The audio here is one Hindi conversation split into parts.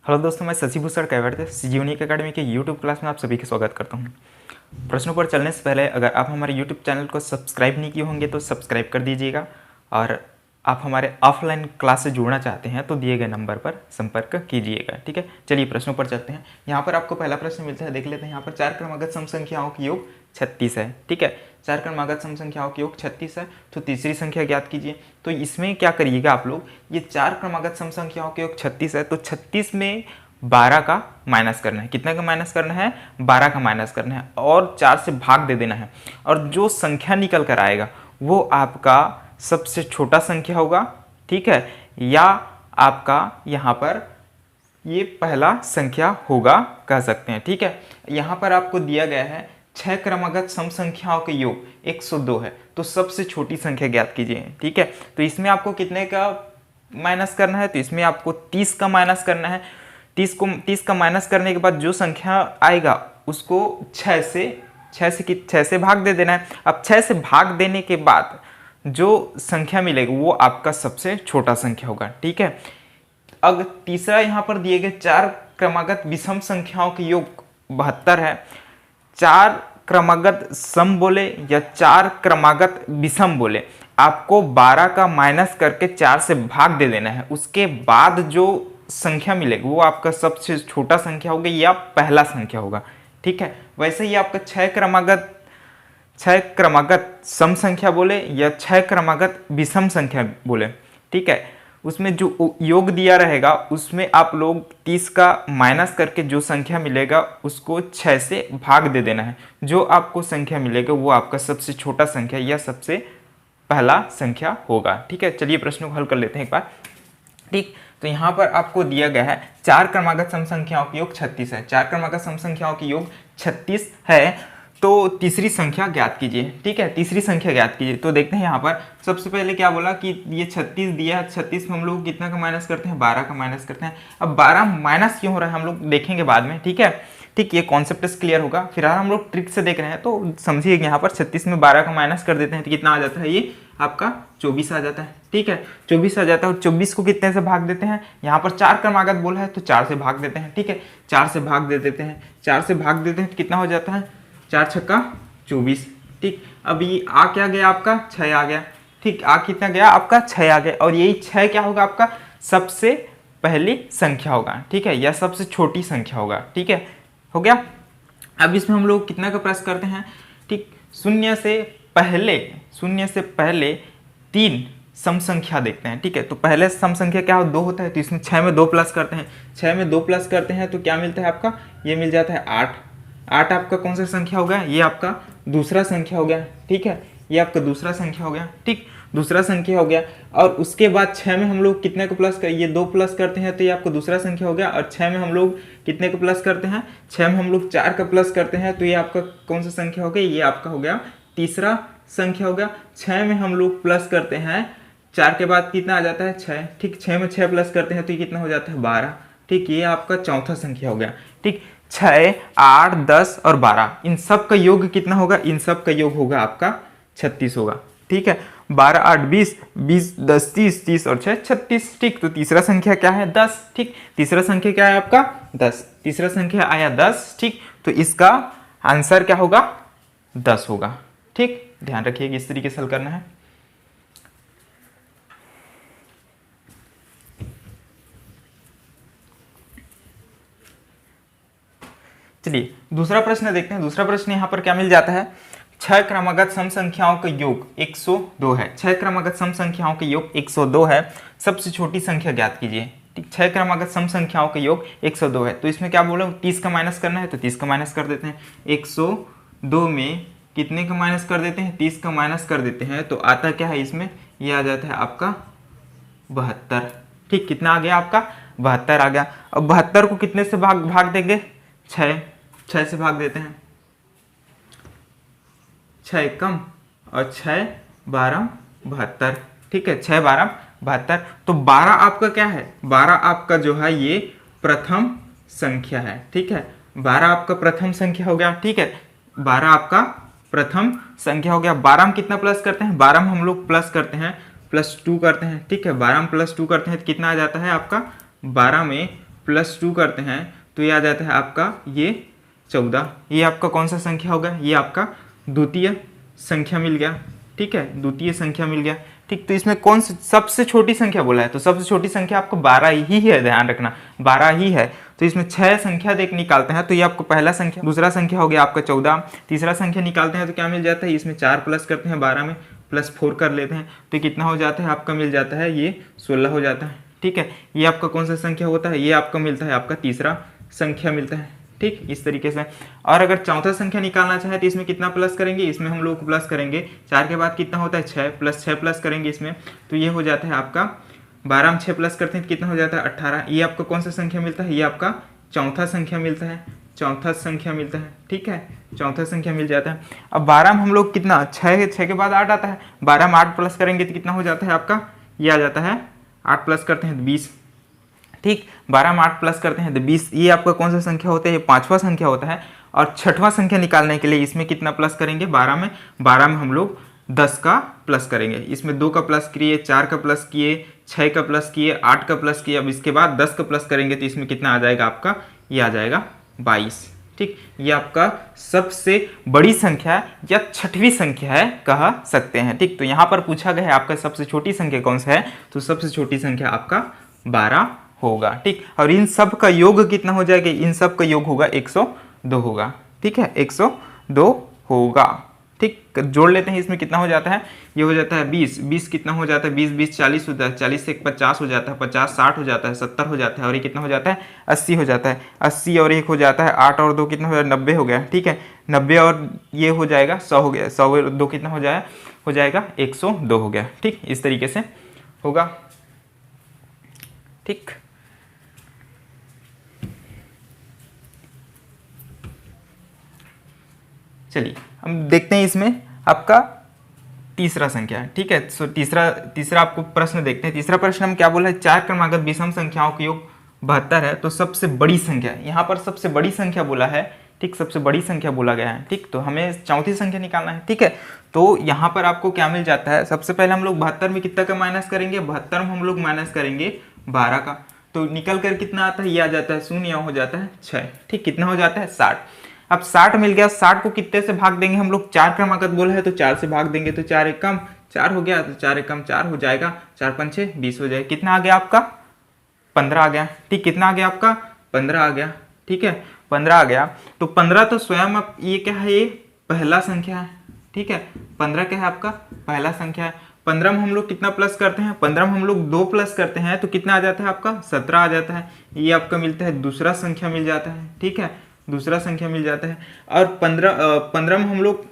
हेलो दोस्तों, मैं शशि भूषण कैवर्त यूनिक अकेडमी के यूट्यूब क्लास में आप सभी का स्वागत करता हूं। प्रश्नों पर चलने से पहले अगर आप हमारे यूट्यूब चैनल को सब्सक्राइब नहीं किए होंगे तो सब्सक्राइब कर दीजिएगा, और आप हमारे ऑफलाइन क्लास से जुड़ना चाहते हैं तो दिए गए नंबर पर संपर्क कीजिएगा। ठीक है, चलिए प्रश्नों पर चलते हैं। यहाँ पर आपको पहला प्रश्न मिलता है, देख लेते हैं। यहाँ पर 4 क्रमागत सम संख्याओं की योग 36 है। ठीक है, 4 क्रमागत सम संख्याओं की योग 36 है, तो तीसरी संख्या ज्ञात कीजिए। तो इसमें क्या करिएगा आप लोग, ये 4 क्रमागत सम संख्याओं के योग 36 है, तो 36 में 12 का माइनस करना है। कितना का माइनस करना है? 12 का माइनस करना है, और 4 से भाग दे देना है। और जो संख्या निकल कर आएगा वो आपका सबसे छोटा संख्या होगा, ठीक है, या आपका यहाँ पर ये पहला संख्या होगा, कह सकते हैं। ठीक है, यहाँ पर आपको दिया गया है 6 क्रमागत सम संख्याओं के योग 102 है, तो सबसे छोटी संख्या ज्ञात कीजिए। ठीक है, तो इसमें आपको कितने का माइनस करना है? तो इसमें आपको 30 का माइनस करना है। 30 का माइनस करने के बाद जो संख्या आएगा उसको 6 से भाग दे देना है। अब 6 से भाग देने के बाद जो संख्या मिलेगी वो आपका सबसे छोटा संख्या होगा। ठीक है, अब तीसरा यहाँ पर दिए गए 4 क्रमागत विषम संख्याओं के योग 72 है। 4 क्रमागत सम बोले या 4 क्रमागत विषम बोले, आपको 12 का माइनस करके 4 से भाग दे देना है। उसके बाद जो संख्या मिलेगी वो आपका सबसे छोटा संख्या होगा या पहला संख्या होगा। ठीक है, वैसे ही आपका 6 क्रमागत सम संख्या बोले या 6 क्रमागत विषम संख्या बोले, ठीक है, उसमें जो योग दिया रहेगा उसमें आप लोग 30 का माइनस करके जो संख्या मिलेगा उसको 6 से भाग दे देना है। जो आपको संख्या मिलेगा वो आपका सबसे छोटा संख्या या सबसे पहला संख्या होगा। ठीक है, चलिए प्रश्नों को हल कर लेते हैं एक बार। ठीक, तो यहाँ पर आपको दिया गया है 4 क्रमागत सम संख्याओं की योग 36 है। 4 क्रमागत सम संख्याओं की योग 36 है, तो तीसरी संख्या ज्ञात कीजिए। ठीक है, तीसरी संख्या ज्ञात कीजिए। तो देखते हैं यहाँ पर सबसे पहले क्या बोला कि ये 36 दिया है, 36 में हम लोग कितना का माइनस करते हैं? 12 का माइनस करते हैं। अब 12 माइनस क्यों हो रहा है हम लोग देखेंगे बाद में। ठीक है, ठीक, ये कॉन्सेप्ट क्लियर होगा। फिलहाल हम लोग ट्रिक से देख रहे हैं, तो समझिए यहाँ पर 36 में 12 का माइनस कर देते हैं तो कितना आ जाता है? ये आपका 24 आ जाता है। ठीक है, 24 आ जाता है, और 24 को कितने से भाग देते हैं? यहाँ पर 4 क्रमागत बोला है तो 4 से भाग देते हैं। ठीक है, 4 से भाग दे देते हैं। 4 से भाग देते हैं तो कितना हो जाता है? 4 छक्का 24। ठीक, अब ये आ क्या गया आपका? 6 आ गया। ठीक, आ कितना गया आपका? 6 आ गया, और यही 6 क्या होगा आपका? सबसे पहली संख्या होगा। ठीक है, या सबसे छोटी संख्या होगा। ठीक है, हो गया। अब इसमें हम लोग कितना का प्लस करते हैं? ठीक, शून्य से पहले 3 सम संख्या देखते हैं। ठीक है, तो पहले सम संख्या क्या हो? 2 होता है, तो इसमें 6 में 2 प्लस करते हैं। 6 में 2 प्लस करते हैं तो क्या मिलता है आपका? ये मिल जाता है 8। 8 आपका कौन सा संख्या हो गया? ये आपका दूसरा संख्या हो गया। ठीक है, ये आपका दूसरा संख्या हो गया। ठीक, दूसरा संख्या हो गया। और उसके बाद 6 में हम लोग कितने को प्लस कर, ये 2 प्लस करते हैं तो ये आपका दूसरा संख्या हो गया। और 6 में हम लोग कितने को प्लस करते हैं? 6 में हम लोग 4 का प्लस करते हैं तो ये आपका कौन सा संख्या हो गया? ये आपका हो गया तीसरा संख्या हो गया। 6 में हम लोग प्लस करते हैं, 4 के बाद कितना आ जाता है? 6। ठीक, 6 में 6 प्लस करते हैं तो ये कितना हो जाता है? 12। ठीक, ये आपका चौथा संख्या हो गया। ठीक, 6, 8, 10 और 12, इन सब का योग कितना होगा? इन सब का योग होगा आपका 36 होगा। ठीक है, 12, 8, 20, 20, 10, 30, 30 और 6, 36। ठीक, तो तीसरा संख्या क्या है? 10। ठीक, तीसरा संख्या क्या है आपका? 10। तीसरा संख्या आया 10। ठीक, तो इसका आंसर क्या होगा? 10 होगा। ठीक, ध्यान रखिएगा इस तरीके से हल करना है। चलिए दूसरा प्रश्न देखते हैं। दूसरा प्रश्न यहाँ पर क्या मिल जाता है? 6 क्रमागत सम संख्याओं का योग 102 है। 6 क्रमागत सम संख्याओं का योग 102 है, सबसे छोटी संख्या ज्ञात कीजिए। ठीक, 6 क्रमागत सम संख्याओं का योग 102 है, तो इसमें क्या बोला? 30 का माइनस करना है, तो 30 का माइनस कर देते हैं। 102 में कितने का माइनस कर देते हैं? 30 का माइनस कर देते हैं, तो आता क्या है इसमें? ये आ जाता है आपका 72। ठीक, कितना आ गया आपका? 72 आ गया। अब 72 को कितने से भाग देंगे? 6 से भाग देते हैं। 6 कम और 6 12 72। ठीक है, 6 12 72। तो 12 आपका क्या है? 12 आपका जो है ये प्रथम संख्या है। ठीक है, 12 आपका प्रथम संख्या हो गया। ठीक है, 12 आपका प्रथम संख्या हो गया। 12 में कितना प्लस करते हैं? 12 में हम लोग प्लस करते हैं, +2 करते हैं। ठीक है, 12 में +2 करते हैं तो कितना आ जाता है आपका? 12 में +2 करते हैं तो ये आ जाता है आपका ये 14। ये आपका कौन सा संख्या होगा, ये आपका द्वितीय संख्या मिल गया। ठीक है, द्वितीय संख्या मिल गया। ठीक, तो इसमें कौन सी सबसे छोटी संख्या बोला है, तो सबसे छोटी संख्या आपको 12 ही है, ध्यान रखना 12 ही है। तो इसमें 6 संख्या देख निकालते हैं तो ये आपको पहला संख्या, दूसरा संख्या हो गया आपका 14, तीसरा संख्या निकालते हैं तो क्या मिल जाता है, इसमें 4 प्लस करते हैं 12 में, +4 कर लेते हैं तो कितना हो जाता है आपका, मिल जाता है ये 16 हो जाता है। ठीक है, ये आपका कौन सा संख्या होता है, ये आपका मिलता है आपका तीसरा संख्या मिलता है। ठीक, इस तरीके से। और अगर चौथा संख्या निकालना चाहे तो इसमें कितना प्लस करेंगे, इसमें हम लोग प्लस करेंगे 4 के बाद कितना होता है 6, +6 प्लस करेंगे इसमें तो ये हो जाता है आपका 12 में 6 प्लस करते हैं तो कितना हो जाता है 18। ये आपका कौन सा संख्या मिलता है, ये आपका चौथा संख्या मिलता है, चौथा संख्या मिलता है। ठीक है, चौथा संख्या मिल जाता है। अब 12 में हम लोग कितना 6 के बाद 8 आता है, 12 में 8 प्लस करेंगे तो कितना हो जाता है आपका, ये आ जाता है 8 प्लस करते हैं तो 20। ठीक, 12 में 8 प्लस करते हैं तो 20। ये आपका कौन सा संख्या होता है, ये 5वां संख्या होता है। और 6वां संख्या निकालने के लिए इसमें कितना प्लस करेंगे, 12 में हम लोग 10 का प्लस करेंगे। इसमें 2 का प्लस किए, 4 का प्लस किए, 6 का प्लस किए, 8 का प्लस किए। अब इसके बाद 10 का प्लस करेंगे तो इसमें कितना आ जाएगा आपका, ये आ जाएगा 22। ठीक, ये आपका सबसे बड़ी संख्या या 6वीं संख्या है कह सकते हैं। ठीक, तो यहाँ पर पूछा गया है आपका सबसे छोटी संख्या कौन सा है, तो सबसे छोटी संख्या आपका 12 होगा। ठीक, और इन सब का योग कितना हो जाएगा, इन सब का योग होगा 102 होगा। ठीक है, 102 होगा। ठीक, जोड़ लेते हैं, इसमें कितना हो जाता है, ये हो जाता है 20 कितना हो जाता है, 20 40 होता है, 40 से 50 हो जाता है, 50 60 हो जाता है, 70 हो जाता है, और ये कितना हो जाता है 80 हो जाता है, 80 और 1 हो जाता है 8 और 2 कितना हो जाएगा 90 हो गया। ठीक है, 90 और ये हो जाएगा 100 हो गया, 100 और 2 कितना हो जाएगा 102 हो गया। ठीक, इस तरीके से होगा। ठीक, चलिए हम देखते हैं इसमें आपका तीसरा संख्या। ठीक है, सो तीसरा आपको प्रश्न देखते हैं। तीसरा प्रश्न हम क्या बोला है, 4 क्रमागत विषम संख्याओं का योग 72 है तो सबसे बड़ी संख्या, यहाँ पर सबसे बड़ी संख्या बोला है। ठीक, सबसे बड़ी संख्या बोला गया है। ठीक, तो हमें चौथी संख्या निकालना है। ठीक है, तो यहाँ पर आपको क्या मिल जाता है, सबसे पहले हम लोग 72 में कितना का माइनस करेंगे, 72 में हम लोग माइनस करेंगे 12 का, तो निकल कर कितना आता है, ये आ जाता है 0, यहाँ हो जाता है 6। ठीक, कितना हो जाता है 60। अब 60 मिल गया, 60 को कितने से भाग देंगे हम लोग, 4 क्रमागत बोला है तो 4 से भाग देंगे तो 4 एक कम 4 हो गया, तो 4 एक कम 4 हो जाएगा, 4 5 6 20 हो जाएगा। कितना आ गया आपका 15 आ गया। ठीक, कितना आ गया आपका 15 आ गया। ठीक है, 15 आ गया। तो 15 तो स्वयं अब ये क्या है, ये पहला संख्या है। ठीक है, 15 क्या है आपका पहला संख्या है। 15 में हम लोग कितना प्लस करते हैं, 15 में हम लोग 2 प्लस करते हैं तो कितना आ जाता है आपका 17 आ जाता है। ये आपका मिलता है दूसरा संख्या मिल जाता है। ठीक है, दूसरा संख्या मिल जाता है। और 15 में हम लोग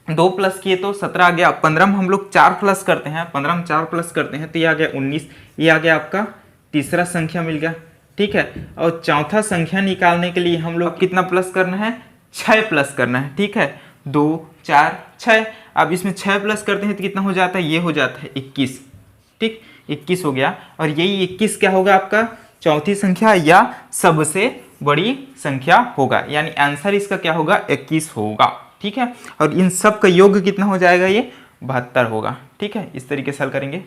2 प्लस किए तो 17 आ गया। 15 में हम लोग 4 प्लस करते हैं, 15 में 4 प्लस करते हैं तो ये आ गया 19। ये आ गया आपका तीसरा संख्या मिल गया। ठीक है, और चौथा संख्या निकालने के लिए हम लोग कितना प्लस करना है, 6 प्लस करना है। ठीक है, 2 4 6। अब इसमें 6 प्लस करते हैं तो कितना हो जाता है, ये हो जाता है 21। ठीक, 21 हो गया। और यही 21 क्या होगा आपका चौथी संख्या या सबसे बड़ी संख्या होगा, यानी आंसर इसका क्या होगा 21 होगा। ठीक है, और इन सब का योग कितना हो जाएगा, ये 72 होगा। ठीक है, इस तरीके से हल करेंगे।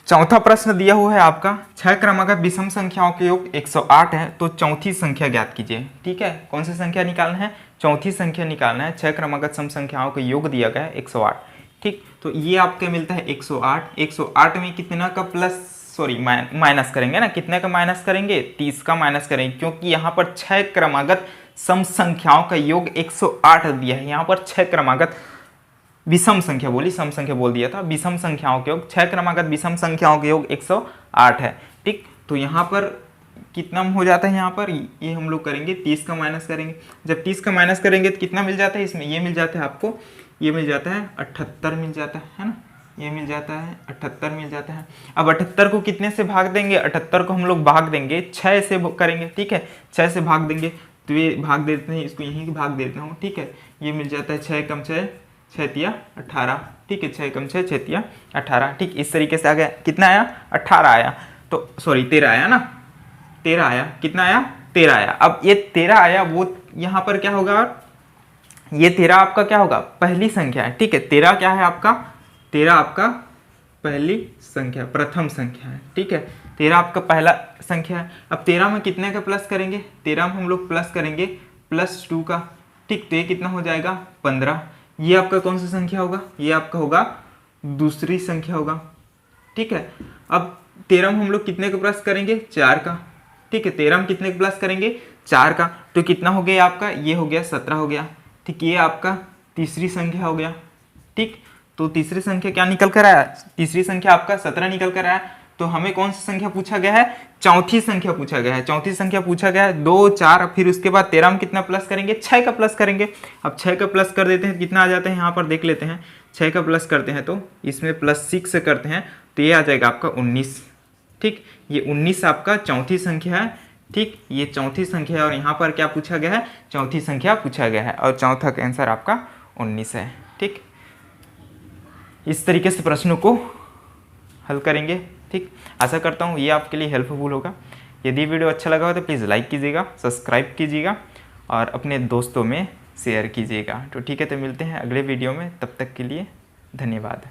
चौथा प्रश्न दिया हुआ है आपका 6 क्रमागत विषम संख्याओं के योग 108 है तो चौथी संख्या ज्ञात कीजिए। ठीक है, कौन सी संख्या निकालना है, चौथी संख्या निकालना है। 6 क्रमागत सम संख्याओं का योग दिया गया है 108। ठीक, तो ये आपके मिलता है 108। 108 में कितना का माइनस करेंगे ना, कितने का माइनस करेंगे, 30 का माइनस करेंगे, क्योंकि यहाँ पर 6 क्रमागत सम संख्याओं का योग 108 दिया है। यहाँ पर 6 क्रमागत विषम संख्या बोली, सम संख्या बोल दिया था, विषम संख्याओं के योग 6 क्रमागत विषम संख्याओं के योग 108 है। ठीक, तो यहाँ पर कितना हो जाता है, यहाँ पर ये हम लोग करेंगे 30 का माइनस करेंगे। जब 30 का माइनस करेंगे तो कितना मिल जाता है इसमें, ये मिल जाता है आपको, ये मिल जाता है 78 मिल जाता है ना, ये मिल जाता है 78 मिल जाता है। अब 78 को कितने से भाग देंगे, 78 को हम लोग भाग देंगे 6 से करेंगे। ठीक है, 6 से भाग देंगे तो ये भाग देते हैं, इसको यहीं भाग देता हूँ। ठीक है, ये मिल जाता है 6 कम 6 6 तिया 18। ठीक है, 6 कम 6 6 तिया 18। ठीक, इस तरीके से आ गया, कितना आया 18 आया, तो सॉरी 13 आया ना, 13 आया, कितना आया 13 आया। अब ये 13 आया, वो यहाँ पर क्या होगा ये 13 आपका क्या होगा, पहली संख्या है, ठीक है। 13 क्या है आपका, 13 आपका पहली संख्या, प्रथम संख्या है, ठीक है। 13 आपका पहला संख्या है। अब 13 में कितने का प्लस करेंगे, 13 में हम लोग प्लस करेंगे +2 का, ठीक। तो ये कितना हो जाएगा 15। ये आपका कौन सा संख्या होगा, ये आपका होगा दूसरी संख्या होगा, ठीक है। अब 13 में हम लोग कितने का प्लस करेंगे, 4 का, ठीक है। 13 में कितने का प्लस करेंगे, 4 का, तो कितना हो गया आपका, ये हो गया 17 हो गया, ठीक। ये आपका तीसरी संख्या हो गया, ठीक। तो तीसरी संख्या क्या निकल कर आया, तीसरी संख्या आपका 17 निकल कर आया। तो हमें कौन सी संख्या पूछा गया है, चौथी संख्या पूछा गया है, चौथी संख्या पूछा गया है। 2 4 फिर उसके बाद 13 में कितना प्लस करेंगे, 6 का प्लस करेंगे। अब 6 का प्लस कर देते हैं, कितना आ जाता है यहाँ पर देख लेते हैं। 6 का प्लस करते हैं तो इसमें +6 से करते हैं तो ये आ जाएगा आपका 19, ठीक। ये 19 आपका चौथी संख्या है, ठीक। ये चौथी संख्या है और यहाँ पर क्या पूछा गया है, चौथी संख्या पूछा गया है और चौथा का आंसर आपका 19 है, ठीक। इस तरीके से प्रश्नों को हल करेंगे, ठीक। आशा करता हूँ ये आपके लिए हेल्पफुल होगा। यदि वीडियो अच्छा लगा हो तो प्लीज़ लाइक कीजिएगा, सब्सक्राइब कीजिएगा और अपने दोस्तों में शेयर कीजिएगा। तो ठीक है, तो मिलते हैं अगले वीडियो में, तब तक के लिए धन्यवाद।